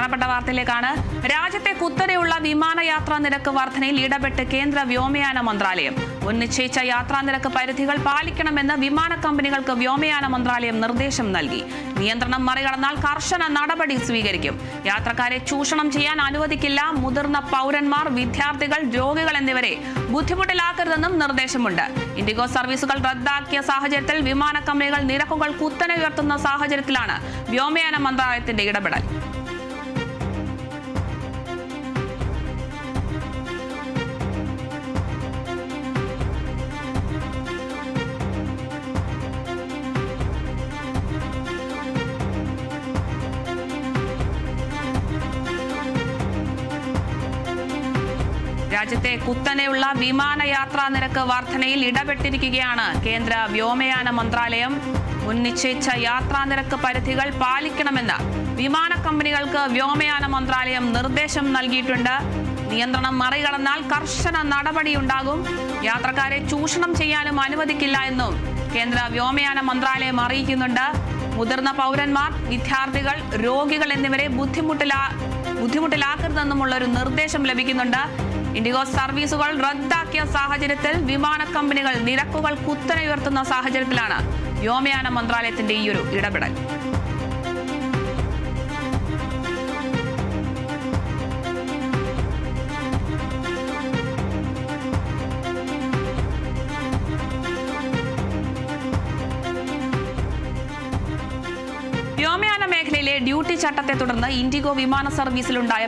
പ്രധാനപ്പെട്ട വാർത്തയിലേക്കാണ്. രാജ്യത്തെ കുത്തനെയുള്ള വിമാനയാത്രാ നിരക്ക് വർധനയിൽ ഇടപെട്ട് കേന്ദ്ര വ്യോമയാന മന്ത്രാലയം. നിശ്ചയിച്ച യാത്രാ നിരക്ക് പരിധികൾ പാലിക്കണമെന്ന് വിമാന കമ്പനികൾക്ക് വ്യോമയാന മന്ത്രാലയം നിർദ്ദേശം നൽകി. നിയന്ത്രണം മറികടന്നാൽ കർശന നടപടി സ്വീകരിക്കും. യാത്രക്കാരെ ചൂഷണം ചെയ്യാൻ അനുവദിക്കില്ല. മുതിർന്ന പൗരന്മാർ, വിദ്യാർത്ഥികൾ, രോഗികൾ എന്നിവരെ ബുദ്ധിമുട്ടിലാക്കരുതെന്നും നിർദ്ദേശമുണ്ട്. ഇൻഡിഗോ സർവീസുകൾ റദ്ദാക്കിയ സാഹചര്യത്തിൽ വിമാന കമ്പനികൾ നിരക്കുകൾ കുത്തനെ ഉയർത്തുന്ന സാഹചര്യത്തിലാണ് വ്യോമയാന മന്ത്രാലയത്തിന്റെ ഇടപെടൽ. രാജ്യത്തെ കുത്തനെയുള്ള വിമാനയാത്രാ നിരക്ക് വർധനയിൽ ഇടപെട്ടിരിക്കുകയാണ് കേന്ദ്ര വ്യോമയാന മന്ത്രാലയം. നിശ്ചയിച്ച യാത്രാ നിരക്ക് പരിധികൾ പാലിക്കണമെന്ന് വിമാന കമ്പനികൾക്ക് വ്യോമയാന മന്ത്രാലയം നിർദ്ദേശം നൽകിയിട്ടുണ്ട്. നിയന്ത്രണം മറികടന്നാൽ കർശന നടപടിയുണ്ടാകും. യാത്രക്കാരെ ചൂഷണം ചെയ്യാനും അനുവദിക്കില്ല എന്നും കേന്ദ്ര വ്യോമയാന മന്ത്രാലയം അറിയിക്കുന്നുണ്ട്. മുതിർന്ന പൗരന്മാർ, വിദ്യാർത്ഥികൾ, രോഗികൾ എന്നിവരെ ബുദ്ധിമുട്ടിലാക്കരുതെന്നുമുള്ള ഒരു നിർദ്ദേശം ലഭിക്കുന്നുണ്ട്. ഇൻഡിഗോ സർവീസുകൾ റദ്ദാക്കിയ സാഹചര്യത്തിൽ വിമാന കമ്പനികൾ നിരക്കുകൾ കുത്തനെ ഉയർത്തുന്ന സാഹചര്യത്തിലാണ് വ്യോമയാന മന്ത്രാലയത്തിന്റെ ഈ ഒരു ഇടപെടൽ. വ്യോമയാന മേഖലയിലെ ഡ്യൂട്ടി ചട്ടത്തെ തുടർന്ന് ഇൻഡിഗോ വിമാന സർവീസിലുണ്ടായ